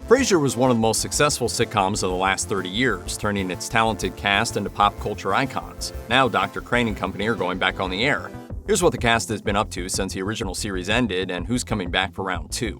Frasier was one of the most successful sitcoms of the last 30 years, turning its talented cast into pop culture icons. Now Dr. Crane and company are going back on the air. Here's what the cast has been up to since the original series ended and who's coming back for round 2.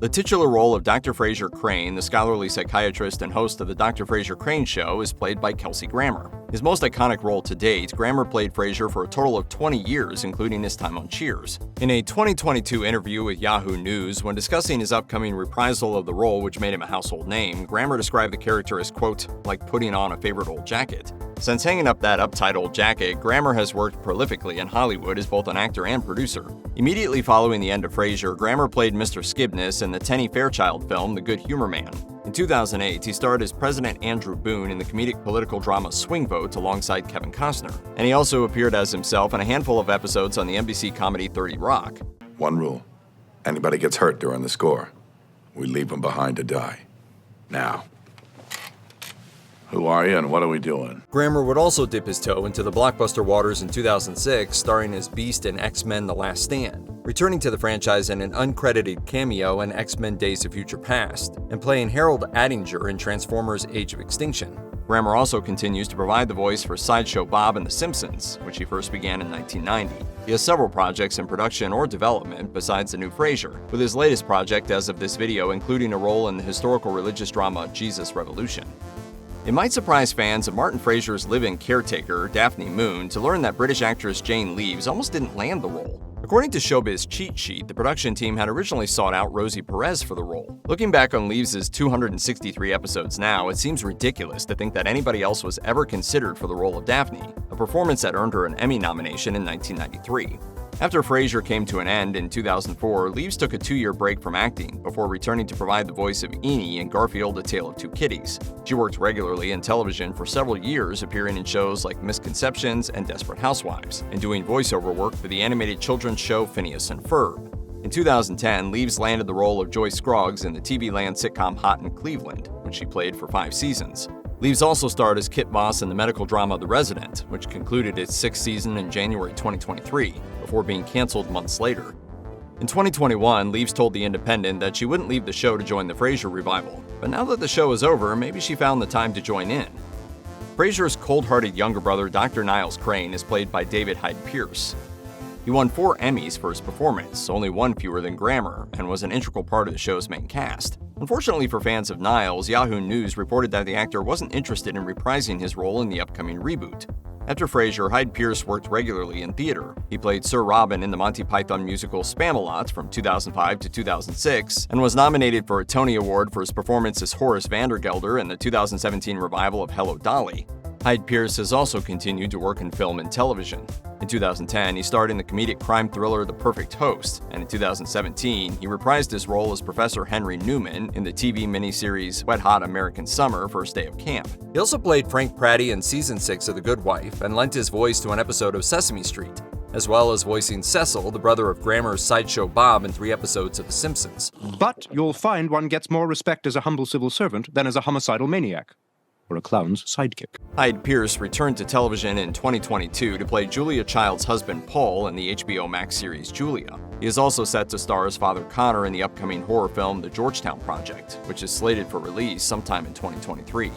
The titular role of Dr. Frasier Crane, the scholarly psychiatrist and host of the Dr. Frasier Crane Show, is played by Kelsey Grammer. His most iconic role to date, Grammer played Frasier for a total of 20 years, including his time on Cheers. In a 2022 interview with Yahoo News, when discussing his upcoming reprisal of the role, which made him a household name, Grammer described the character as, quote, like putting on a favorite old jacket. Since hanging up that uptight old jacket, Grammer has worked prolifically in Hollywood as both an actor and producer. Immediately following the end of Frasier, Grammer played Mr. Skibness in the Tenny Fairchild film The Good Humor Man. In 2008, he starred as President Andrew Boone in the comedic political drama Swing Vote alongside Kevin Costner. And he also appeared as himself in a handful of episodes on the NBC comedy 30 Rock. One rule. Anybody gets hurt during the score, we leave them behind to die. Now, who are you and what are we doing? Grammer would also dip his toe into the blockbuster waters in 2006, starring as Beast in X-Men The Last Stand, returning to the franchise in an uncredited cameo in X-Men Days of Future Past, and playing Harold Attinger in Transformers Age of Extinction. Grammer also continues to provide the voice for Sideshow Bob in The Simpsons, which he first began in 1990. He has several projects in production or development besides the new Frasier, with his latest project as of this video including a role in the historical religious drama Jesus Revolution. It might surprise fans of Martin Frasier's live-in caretaker, Daphne Moon, to learn that British actress Jane Leeves almost didn't land the role. According to Showbiz Cheat Sheet, the production team had originally sought out Rosie Perez for the role. Looking back on Leaves' 263 episodes now, it seems ridiculous to think that anybody else was ever considered for the role of Daphne, a performance that earned her an Emmy nomination in 1993. After Frasier came to an end in 2004, Leaves took a 2-year break from acting before returning to provide the voice of Enid in Garfield: A Tale of Two Kitties. She worked regularly in television for several years, appearing in shows like Misconceptions and Desperate Housewives, and doing voiceover work for the animated children's show Phineas and Ferb. In 2010, Leaves landed the role of Joyce Scroggs in the TV land sitcom Hot in Cleveland, which she played for 5 seasons. Leaves also starred as Kit Moss in the medical drama The Resident, which concluded its 6th season in January 2023, before being canceled months later. In 2021, Leaves told The Independent that she wouldn't leave the show to join the Frasier revival, but now that the show is over, maybe she found the time to join in. Frasier's cold-hearted younger brother, Dr. Niles Crane, is played by David Hyde Pierce. He won 4 Emmys for his performance, only 1 fewer than Grammer, and was an integral part of the show's main cast. Unfortunately for fans of Niles, Yahoo News reported that the actor wasn't interested in reprising his role in the upcoming reboot. After Frasier, Hyde Pierce worked regularly in theater. He played Sir Robin in the Monty Python musical Spamalot from 2005 to 2006, and was nominated for a Tony Award for his performance as Horace Vandergelder in the 2017 revival of Hello, Dolly. Hyde Pierce has also continued to work in film and television. In 2010, he starred in the comedic crime thriller The Perfect Host, and in 2017, he reprised his role as Professor Henry Newman in the TV miniseries Wet Hot American Summer First Day of Camp. He also played Frank Pratty in Season 6 of The Good Wife and lent his voice to an episode of Sesame Street, as well as voicing Cecil, the brother of Grammer's Sideshow Bob in 3 episodes of The Simpsons. But you'll find one gets more respect as a humble civil servant than as a homicidal maniac, or a clown's sidekick. Hyde Pierce returned to television in 2022 to play Julia Child's husband Paul in the HBO Max series Julia. He is also set to star as Father Connor in the upcoming horror film The Georgetown Project, which is slated for release sometime in 2023.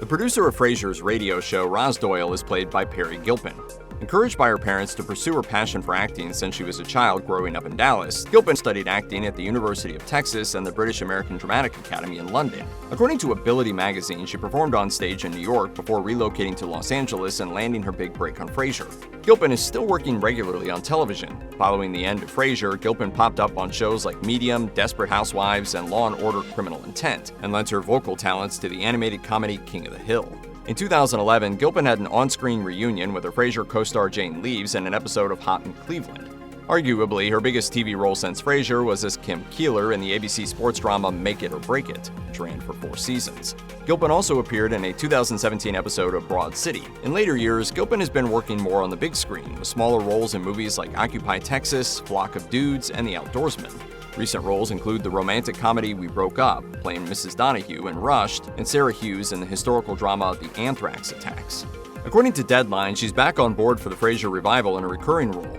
The producer of Frasier's radio show, Roz Doyle, is played by Peri Gilpin. Encouraged by her parents to pursue her passion for acting since she was a child growing up in Dallas, Gilpin studied acting at the University of Texas and the British American Dramatic Academy in London. According to Ability magazine, she performed on stage in New York before relocating to Los Angeles and landing her big break on Frasier. Gilpin is still working regularly on television. Following the end of Frasier, Gilpin popped up on shows like Medium, Desperate Housewives, and Law & Order: Criminal Intent, and lent her vocal talents to the animated comedy King of the Hill. In 2011, Gilpin had an on-screen reunion with her Frasier co-star Jane Leeves in an episode of Hot in Cleveland. Arguably, her biggest TV role since Frasier was as Kim Keeler in the ABC sports drama Make It or Break It, which ran for 4 seasons. Gilpin also appeared in a 2017 episode of Broad City. In later years, Gilpin has been working more on the big screen, with smaller roles in movies like Occupy Texas, Flock of Dudes, and The Outdoorsman. Recent roles include the romantic comedy We Broke Up, playing Mrs. Donahue in Rushed, and Sarah Hughes in the historical drama The Anthrax Attacks. According to Deadline, she's back on board for the Frasier revival in a recurring role.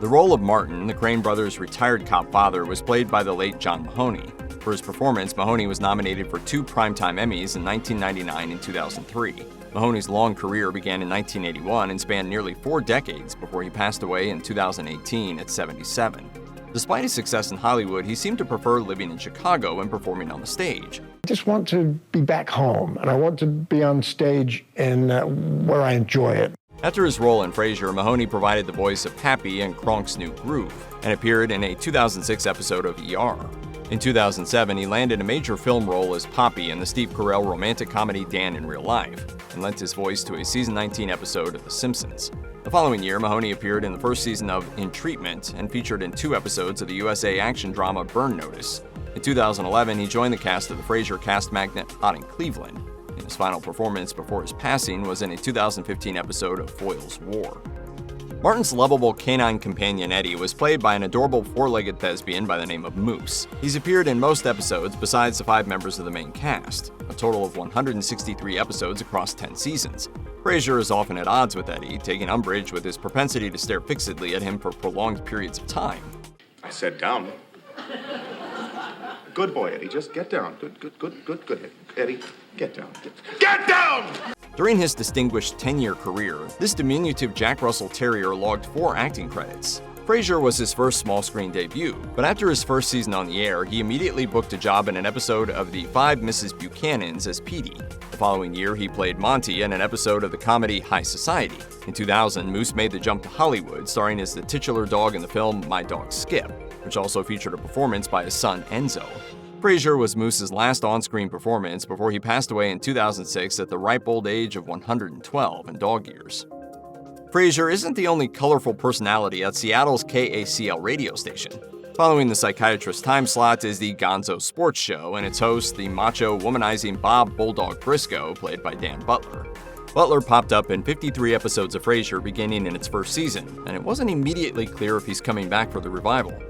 The role of Martin, the Crane brothers' retired cop father, was played by the late John Mahoney. For his performance, Mahoney was nominated for 2 Primetime Emmys in 1999 and 2003. Mahoney's long career began in 1981 and spanned nearly 4 decades before he passed away in 2018 at 77. Despite his success in Hollywood, he seemed to prefer living in Chicago and performing on the stage. I just want to be back home, and I want to be on stage and where I enjoy it. After his role in Frasier, Mahoney provided the voice of Pappy in Kronk's New Groove and appeared in a 2006 episode of ER. In 2007, he landed a major film role as Poppy in the Steve Carell romantic comedy Dan in Real Life and lent his voice to a season 19 episode of The Simpsons. The following year, Mahoney appeared in the first season of In Treatment and featured in 2 episodes of the USA action drama Burn Notice. In 2011, he joined the cast of the Frasier cast magnet Hot in Cleveland, and his final performance before his passing was in a 2015 episode of Foyle's War. Martin's lovable canine companion Eddie was played by an adorable 4-legged thespian by the name of Moose. He's appeared in most episodes besides the 5 members of the main cast, a total of 163 episodes across 10 seasons. Frasier is often at odds with Eddie, taking umbrage with his propensity to stare fixedly at him for prolonged periods of time. I said down. Good boy, Eddie. Just get down. Good. Eddie, get down. Get down! During his distinguished 10-year career, this diminutive Jack Russell Terrier logged 4 acting credits. Frasier was his first small-screen debut, but after his first season on the air, he immediately booked a job in an episode of The 5 Mrs. Buchanans as Petey. The following year, he played Monty in an episode of the comedy High Society. In 2000, Moose made the jump to Hollywood, starring as the titular dog in the film My Dog Skip, which also featured a performance by his son Enzo. Frasier was Moose's last on-screen performance before he passed away in 2006 at the ripe old age of 112 in dog years. Frasier isn't the only colorful personality at Seattle's KACL radio station. Following the psychiatrist time slot is the Gonzo Sports Show and its host, the macho, womanizing Bob Bulldog Briscoe, played by Dan Butler. Butler popped up in 53 episodes of Frasier beginning in its first season, and it wasn't immediately clear if he's coming back for the revival.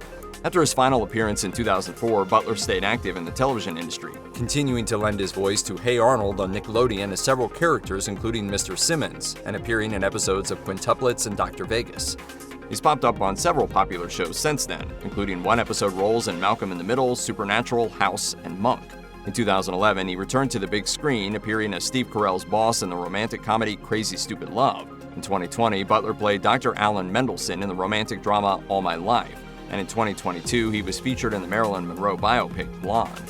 After his final appearance in 2004, Butler stayed active in the television industry, continuing to lend his voice to Hey Arnold on Nickelodeon as several characters including Mr. Simmons, and appearing in episodes of Quintuplets and Dr. Vegas. He's popped up on several popular shows since then, including 1-episode roles in Malcolm in the Middle, Supernatural, House, and Monk. In 2011, he returned to the big screen, appearing as Steve Carell's boss in the romantic comedy Crazy Stupid Love. In 2020, Butler played Dr. Alan Mendelsohn in the romantic drama All My Life. And in 2022, he was featured in the Marilyn Monroe biopic Blonde.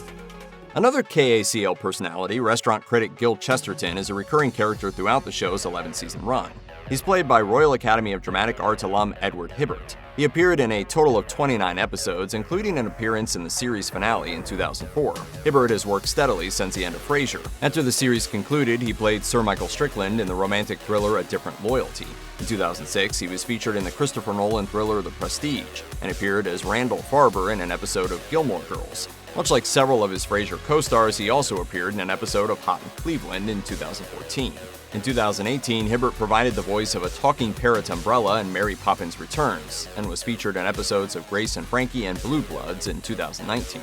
Another KACL personality, restaurant critic Gil Chesterton, is a recurring character throughout the show's 11-season run. He's played by Royal Academy of Dramatic Arts alum Edward Hibbert. He appeared in a total of 29 episodes, including an appearance in the series finale in 2004. Hibbert has worked steadily since the end of Frasier. After the series concluded, he played Sir Michael Strickland in the romantic thriller A Different Loyalty. In 2006, he was featured in the Christopher Nolan thriller The Prestige, and appeared as Randall Farber in an episode of Gilmore Girls. Much like several of his Frasier co-stars, he also appeared in an episode of Hot in Cleveland in 2014. In 2018, Hibbert provided the voice of a talking parrot umbrella in Mary Poppins Returns, and was featured in episodes of Grace and Frankie and Blue Bloods in 2019.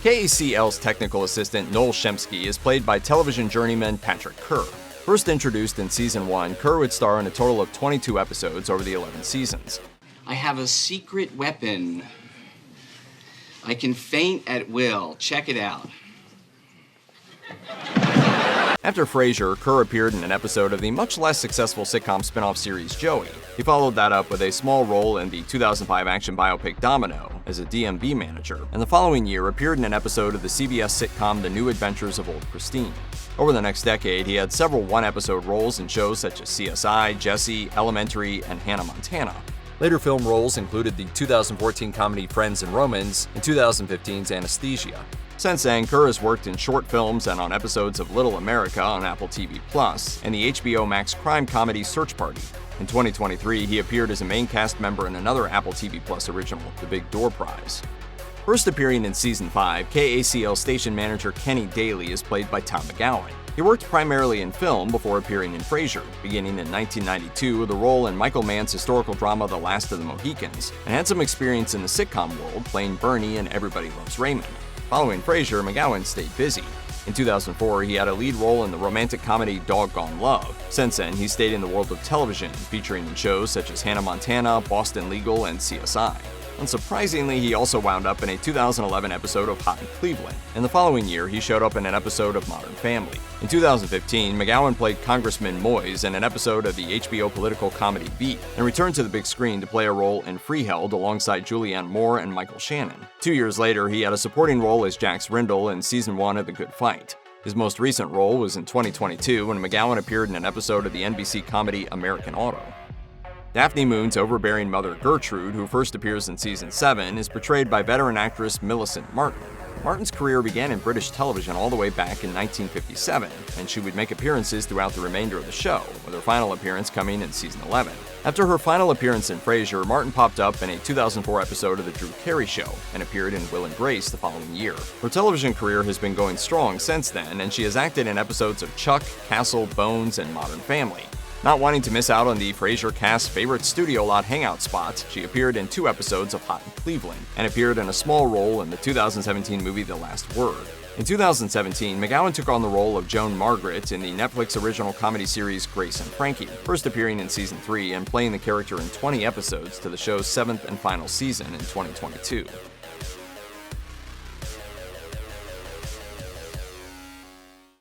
KACL's technical assistant Noel Shempsky is played by television journeyman Patrick Kerr. First introduced in Season 1, Kerr would star in a total of 22 episodes over the 11 seasons. I have a secret weapon. I can faint at will. Check it out. After Frasier, Kerr appeared in an episode of the much less successful sitcom spin-off series Joey. He followed that up with a small role in the 2005 action biopic Domino as a DMV manager, and the following year appeared in an episode of the CBS sitcom The New Adventures of Old Christine. Over the next decade, he had several one-episode roles in shows such as CSI, Jesse, Elementary, and Hannah Montana. Later film roles included the 2014 comedy Friends and Romans and 2015's Anesthesia. Since then, Kerr has worked in short films and on episodes of Little America on Apple TV+, and the HBO Max crime comedy Search Party. In 2023, he appeared as a main cast member in another Apple TV+ original, The Big Door Prize. First appearing in Season 5, KACL station manager Kenny Daly is played by Tom McGowan. He worked primarily in film before appearing in Frasier, beginning in 1992 with a role in Michael Mann's historical drama The Last of the Mohicans, and had some experience in the sitcom world, playing Bernie in Everybody Loves Raymond. Following Frasier, McGowan stayed busy. In 2004, he had a lead role in the romantic comedy Doggone Love. Since then, he stayed in the world of television, featuring in shows such as Hannah Montana, Boston Legal, and CSI. Unsurprisingly, he also wound up in a 2011 episode of Hyde, Cleveland, and the following year he showed up in an episode of Modern Family. In 2015, McGowan played Congressman Moyes in an episode of the HBO political comedy Beat, and returned to the big screen to play a role in Freeheld alongside Julianne Moore and Michael Shannon. 2 years later, he had a supporting role as Jax Rindle in Season 1 of The Good Fight. His most recent role was in 2022 when McGowan appeared in an episode of the NBC comedy American Auto. Daphne Moon's overbearing mother Gertrude, who first appears in Season 7, is portrayed by veteran actress Millicent Martin. Martin's career began in British television all the way back in 1957, and she would make appearances throughout the remainder of the show, with her final appearance coming in Season 11. After her final appearance in Frasier, Martin popped up in a 2004 episode of The Drew Carey Show, and appeared in Will and Grace the following year. Her television career has been going strong since then, and she has acted in episodes of Chuck, Castle, Bones, and Modern Family. Not wanting to miss out on the Frasier cast's favorite studio lot hangout spot, she appeared in 2 episodes of Hot in Cleveland, and appeared in a small role in the 2017 movie The Last Word. In 2017, McGowan took on the role of Joan Margaret in the Netflix original comedy series Grace and Frankie, first appearing in Season 3 and playing the character in 20 episodes to the show's 7th and final season in 2022.